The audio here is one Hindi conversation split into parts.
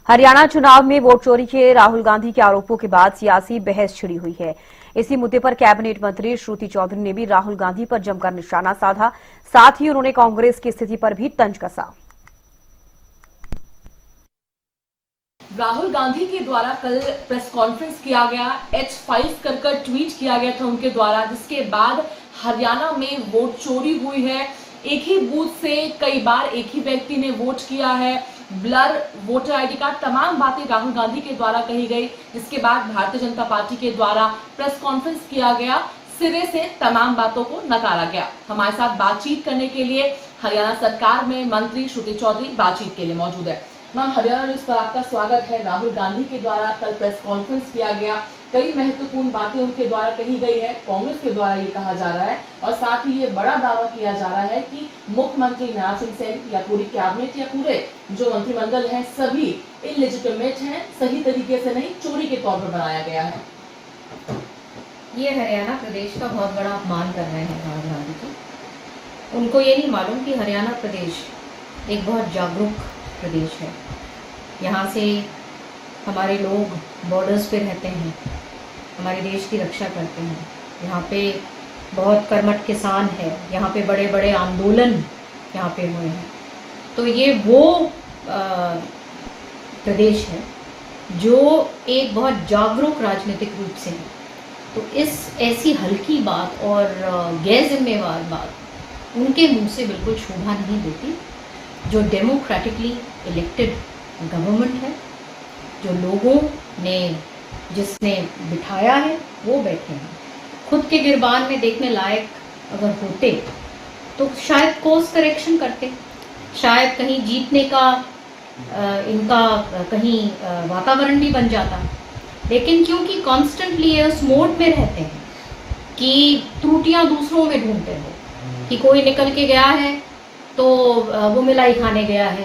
हरियाणा चुनाव में वोट चोरी के राहुल गांधी के आरोपों के बाद सियासी बहस छिड़ी हुई है। इसी मुद्दे पर कैबिनेट मंत्री श्रुति चौधरी ने भी राहुल गांधी पर जमकर निशाना साधा। साथ ही उन्होंने कांग्रेस की स्थिति पर भी तंज कसा। राहुल गांधी के द्वारा कल प्रेस कॉन्फ्रेंस किया गया, H5 कर ट्वीट किया गया था उनके द्वारा, जिसके बाद हरियाणा में वोट चोरी हुई है। एक ही बूथ से कई बार एक ही व्यक्ति ने वोट किया है, ब्लर वोटर आईडी कार्ड, तमाम बातें राहुल गांधी के द्वारा कही गई, जिसके बाद भारतीय जनता पार्टी के द्वारा प्रेस कॉन्फ्रेंस किया गया, सिरे से तमाम बातों को नकारा गया। हमारे साथ बातचीत करने के लिए हरियाणा सरकार में मंत्री श्रुति चौधरी बातचीत के लिए मौजूद है। मैम, हरियाणा न्यूज पर आपका स्वागत है। राहुल गांधी के द्वारा कल प्रेस कॉन्फ्रेंस किया गया, कई महत्वपूर्ण बातें उनके द्वारा कही गई है, कांग्रेस के द्वारा ये कहा जा रहा है और साथ ही ये बड़ा दावा किया जा रहा है कि मुख्यमंत्री नारायण सिंह सैनी या पूरी कैबिनेट या पूरे जो मंत्रिमंडल है सभी इलेजिटिमेट हैं, सही तरीके से नहीं, चोरी के तौर पर बनाया गया है। ये हरियाणा प्रदेश का बहुत बड़ा अपमान कर रहे हैं राहुल गांधी जी। उनको ये नहीं मालूम कि हरियाणा प्रदेश एक बहुत जागरूक प्रदेश है। यहाँ से हमारे लोग बॉर्डर्स पे रहते हैं, हमारे देश की रक्षा करते हैं। यहाँ पे बहुत कर्मठ किसान है, यहाँ पे बड़े बड़े आंदोलन यहाँ पे हुए हैं। तो ये वो प्रदेश है जो एक बहुत जागरूक राजनीतिक रूप से है। तो इस ऐसी हल्की बात और गैर जिम्मेवार बात उनके मुंह से बिल्कुल शोभा नहीं देती। जो डेमोक्रेटिकली इलेक्टेड गवर्नमेंट है, जो लोगों ने जिसने बिठाया है वो बैठे हैं। खुद के गिरबान में देखने लायक अगर होते तो शायद कोर्स करेक्शन करते, शायद कहीं जीतने का इनका कहीं वातावरण भी बन जाता। लेकिन क्योंकि कॉन्स्टेंटली उस मोड में रहते हैं कि त्रुटियां दूसरों में ढूंढते हो कि कोई निकल के गया है तो वो मिलाई खाने गया है,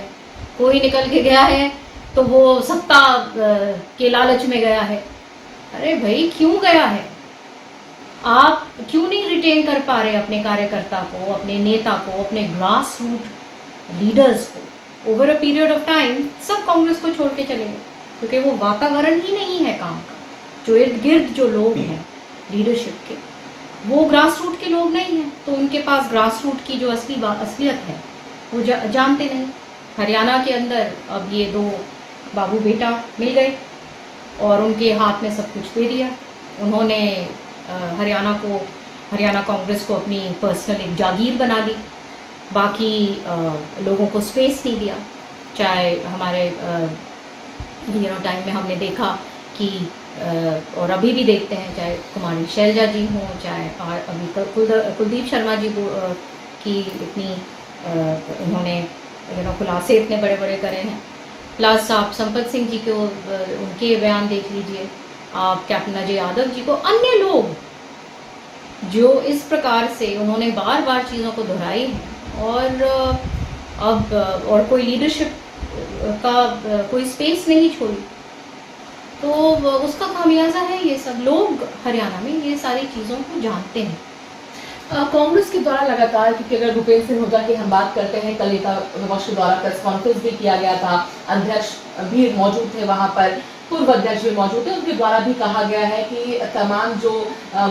कोई निकल के गया है तो वो सत्ता के लालच में गया है। अरे भाई, क्यों गया है? आप क्यों नहीं रिटेन कर पा रहे अपने कार्यकर्ता को, अपने नेता को, अपने ग्रास रूट लीडर्स को? Over a period of time सब कांग्रेस को छोड़ के चले गए क्योंकि वो वातावरण ही नहीं है काम का। जो इर्द गिर्द जो लोग हैं लीडरशिप के, वो ग्रास रूट के लोग नहीं हैं, तो उनके पास ग्रास रूट की जो असलियत है वो जानते नहीं। हरियाणा के अंदर अब ये दो बाबू बेटा मिल गए और उनके हाथ में सब कुछ दे दिया। उन्होंने हरियाणा कांग्रेस को अपनी पर्सनल एक जागीर बना दी, बाकी लोगों को स्पेस नहीं दिया। चाहे हमारे टाइम में हमने देखा कि और अभी भी देखते हैं, चाहे कुमारी शैलजा जी हों, चाहे अभी कुलदीप शर्मा जी की इतनी इन्होंने खुलासे इतने बड़े बड़े करे हैं। प्लस आप संपत सिंह जी को उनके बयान देख लीजिए, आप कैप्टन अजय यादव जी को, अन्य लोग जो इस प्रकार से उन्होंने बार बार चीज़ों को दोहराई है और अब और कोई लीडरशिप का कोई स्पेस नहीं छोड़ी, तो उसका खामियाजा है। ये सब लोग हरियाणा में ये सारी चीज़ों को जानते हैं। कांग्रेस के द्वारा लगातार, क्योंकि अगर भूपेंद्र सिंह हुड्डा की हम बात करते हैं, कल नेता विपक्ष के द्वारा प्रेस कॉन्फ्रेंस भी किया गया था, अध्यक्ष भी मौजूद थे वहां पर, पूर्व अध्यक्ष भी मौजूद थे, उनके द्वारा भी कहा गया है कि तमाम जो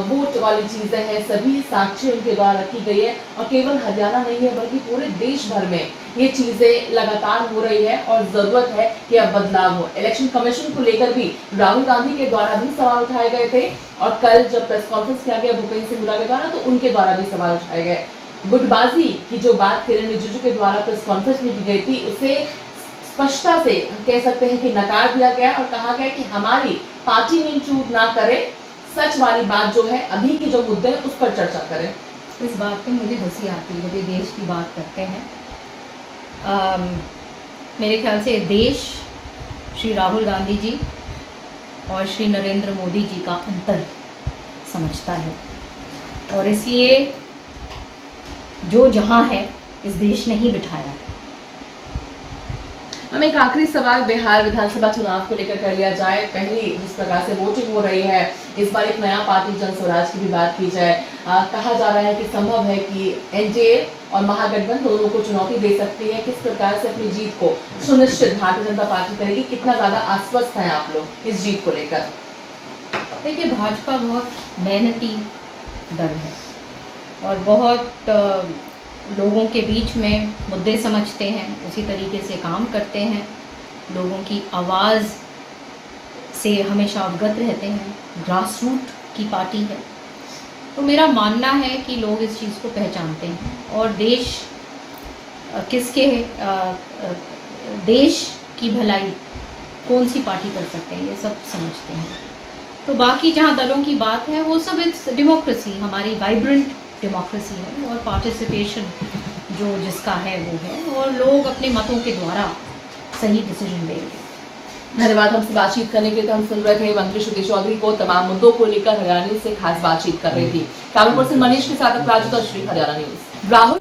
वोट वाली चीजें हैं सभी साक्ष्य उनके द्वारा रखी गई है और केवल हरियाणा नहीं है बल्कि पूरे देश भर में ये चीजें लगातार हो रही है और जरूरत है कि अब बदलाव हो। इलेक्शन कमीशन को लेकर भी राहुल गांधी के द्वारा भी सवाल उठाए गए थे और कल जब प्रेस कॉन्फ्रेंस किया गया भूपेंद्र सिंह हुड्डा के द्वारा तो उनके द्वारा भी सवाल उठाए गए। गुटबाजी की जो बात किरण रिजिजू के द्वारा प्रेस कॉन्फ्रेंस में की गई थी उसे स्पष्टता से कह सकते हैं कि नकार दिया गया और कहा गया कि हमारी पार्टी में इंक्लूड ना करे, सच वाली बात जो है अभी के जो मुद्दे हैं उस पर चर्चा करें। इस बात पे मुझे हंसी आती है जब ये देश की बात करते हैं। मेरे ख्याल से देश श्री राहुल गांधी जी और श्री नरेंद्र मोदी जी का अंतर समझता है और इसलिए जो जहां है इस देश ने ही बिठाया है। हम एक आखिरी सवाल बिहार विधानसभा चुनाव को लेकर कर लिया जाए। पहली जिस प्रकार से वोटिंग हो रही है, इस बार एक नया पार्टी जन स्वराज की भी बात की जाए। कहा जा रहा है कि संभव है कि एनडीए और महागठबंधन दोनों को चुनौती दे सकती है। किस प्रकार से अपनी जीत को सुनिश्चित भारतीय जनता पार्टी करेगी? कितना ज्यादा आश्वस्त हैं आप लोग इस जीत को लेकर? देखिए, भाजपा बहुत मेहनती दल है और बहुत लोगों के बीच में मुद्दे समझते हैं, उसी तरीके से काम करते हैं, लोगों की आवाज़ से हमेशा अवगत रहते हैं, ग्रास रूट की पार्टी है। तो मेरा मानना है कि लोग इस चीज़ को पहचानते हैं और देश देश की भलाई कौन सी पार्टी कर सकते हैं, ये सब समझते हैं। तो बाकी जहाँ दलों की बात है वो सब इट्स डेमोक्रेसी, हमारी वाइब्रेंट डेमोक्रेसी है और पार्टिसिपेशन जो जिसका है वो है और लोग अपने मतों के द्वारा सही डिसीजन लेंगे। धन्यवाद हमसे बातचीत करने के लिए। हम सुन रहे थे मंत्री श्रुति चौधरी को तमाम मुद्दों को लेकर हरियाणा से खास बातचीत कर रही थी। कानपुर से मनीष के साथ अपराजिता, श्री हरियाणा न्यूज। राहुल